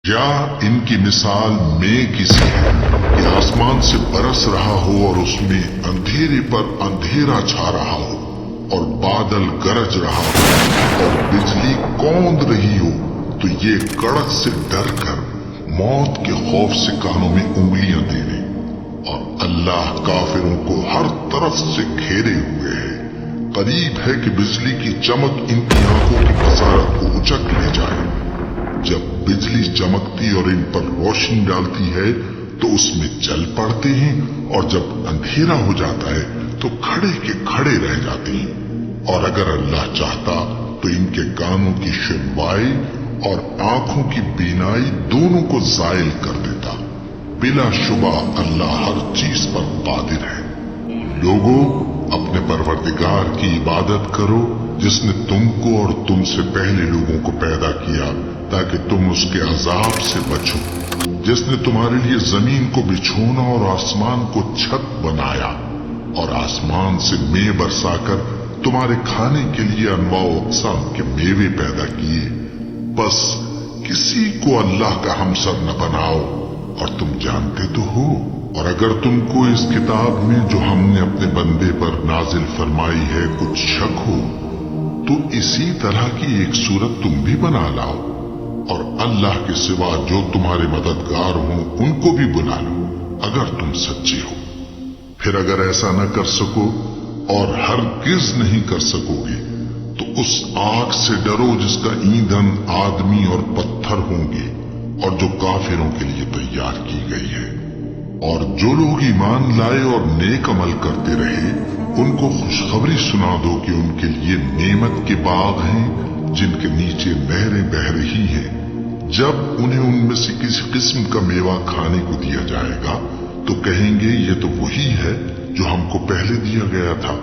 یا ان کی مثال میں کسی ہے کہ آسمان سے برس رہا ہو اور اس میں اندھیرے پر اندھیرا چھا رہا ہو اور بادل گرج رہا ہو اور بجلی کوند رہی ہو، تو یہ کڑک سے ڈر کر موت کے خوف سے کانوں میں انگلیاں دے لے، اور اللہ کافروں کو ہر طرف سے گھیرے ہوئے ہے۔ قریب ہے کہ بجلی کی چمک ان کی آنکھوں کی بصارت کو اچک لے جائے۔ جب بجلی چمکتی اور ان پر روشنی ڈالتی ہے تو اس میں چل پڑتے ہیں، اور جب اندھیرا ہو جاتا ہے تو کھڑے کے کھڑے رہ جاتے ہیں۔ اور اگر اللہ چاہتا تو ان کے کانوں کی شنوائی اور آنکھوں کی بینائی دونوں کو زائل کر دیتا۔ بلا شبہ اللہ ہر چیز پر قادر ہے۔ لوگوں، اپنے پروردگار کی عبادت کرو جس نے تم کو اور تم سے پہلے لوگوں کو پیدا کیا تاکہ تم اس کے عذاب سے بچو، جس نے تمہارے لیے زمین کو بچھونا اور آسمان کو چھت بنایا، اور آسمان سے میوے برسا کر تمہارے کھانے کے لیے انواع و اقسام کے میوے پیدا کیے۔ بس کسی کو اللہ کا ہمسر نہ بناؤ، اور تم جانتے تو ہو۔ اور اگر تم کو اس کتاب میں جو ہم نے اپنے بندے پر نازل فرمائی ہے کچھ شک ہو، تو اسی طرح کی ایک صورت تم بھی بنا لاؤ، اور اللہ کے سوا جو تمہارے مددگار ہوں ان کو بھی بلا لو اگر تم سچے ہو۔ پھر اگر ایسا نہ کر سکو اور ہرگز نہیں کر سکو گے تو اس آگ سے ڈرو جس کا ایندھن آدمی اور پتھر ہوں گے اور جو کافروں کے لیے تیار کی گئی ہے۔ اور جو لوگ ایمان لائے اور نیک عمل کرتے رہے ان کو خوشخبری سنا دو کہ ان کے لیے نعمت کے باغ ہیں جن کے نیچے نہریں بہہ رہی ہیں۔ جب انہیں ان میں سے کسی قسم کا میوہ کھانے کو دیا جائے گا تو کہیں گے یہ تو وہی ہے جو ہم کو پہلے دیا گیا تھا،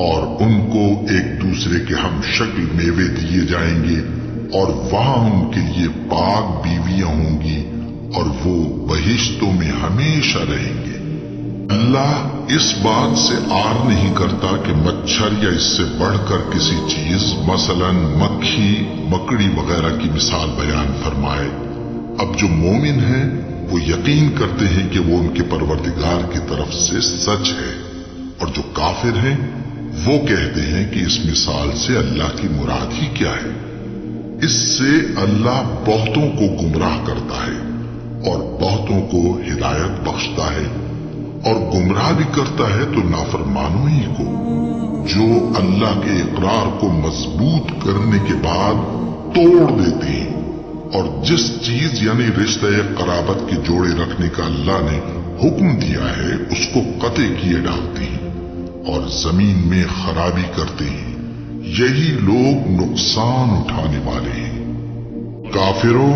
اور ان کو ایک دوسرے کے ہم شکل میوے دیے جائیں گے، اور وہاں ان کے لیے پاک بیویاں ہوں گی اور وہ بہشتوں میں ہمیشہ رہیں گے۔ اللہ اس بات سے آر نہیں کرتا کہ مچھر یا اس سے بڑھ کر کسی چیز مثلا مکھی، مکڑی وغیرہ کی مثال بیان فرمائے۔ اب جو مومن ہیں وہ یقین کرتے ہیں کہ وہ ان کے پروردگار کی طرف سے سچ ہے، اور جو کافر ہیں وہ کہتے ہیں کہ اس مثال سے اللہ کی مراد ہی کیا ہے۔ اس سے اللہ بہتوں کو گمراہ کرتا ہے اور بہتوں کو ہدایت بخشتا ہے، اور گمراہ بھی کرتا ہے تو نافرمانوں ہی کو، جو اللہ کے اقرار کو مضبوط کرنے کے بعد توڑ دیتے ہیں، اور جس چیز یعنی رشتہ قرابت کے جوڑے رکھنے کا اللہ نے حکم دیا ہے اس کو قطع کیے ڈالتے ہیں اور زمین میں خرابی کرتے ہیں۔ یہی لوگ نقصان اٹھانے والے ہیں۔ کافروں،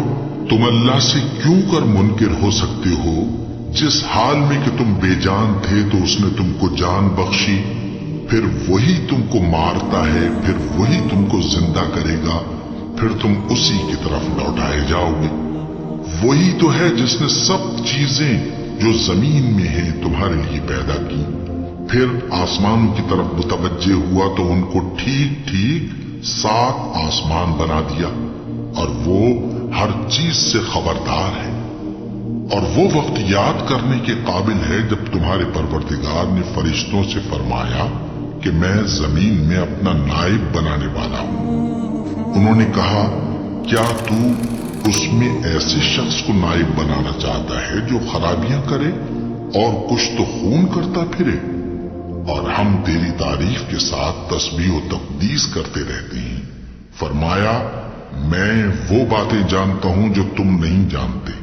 تم اللہ سے کیوں کر منکر ہو سکتے ہو؟ جس حال میں کہ تم بے جان تھے تو اس نے تم کو جان بخشی، پھر وہی تم کو مارتا ہے، پھر وہی تم کو زندہ کرے گا، پھر تم اسی کی طرف لوٹائے جاؤ گے۔ وہی تو ہے جس نے سب چیزیں جو زمین میں ہیں تمہارے لیے پیدا کی، پھر آسمانوں کی طرف متوجہ ہوا تو ان کو ٹھیک ٹھیک 7 آسمان بنا دیا، اور وہ ہر چیز سے خبردار ہے۔ اور وہ وقت یاد کرنے کے قابل ہے جب تمہارے پروردگار نے فرشتوں سے فرمایا کہ میں زمین میں اپنا نائب بنانے والا ہوں۔ انہوں نے کہا، کیا تو اس میں ایسے شخص کو نائب بنانا چاہتا ہے جو خرابیاں کرے اور کچھ تو خون کرتا پھرے؟ اور ہم تیری تعریف کے ساتھ تسبیح و تقدیس کرتے رہتے ہیں۔ فرمایا، میں وہ باتیں جانتا ہوں جو تم نہیں جانتے۔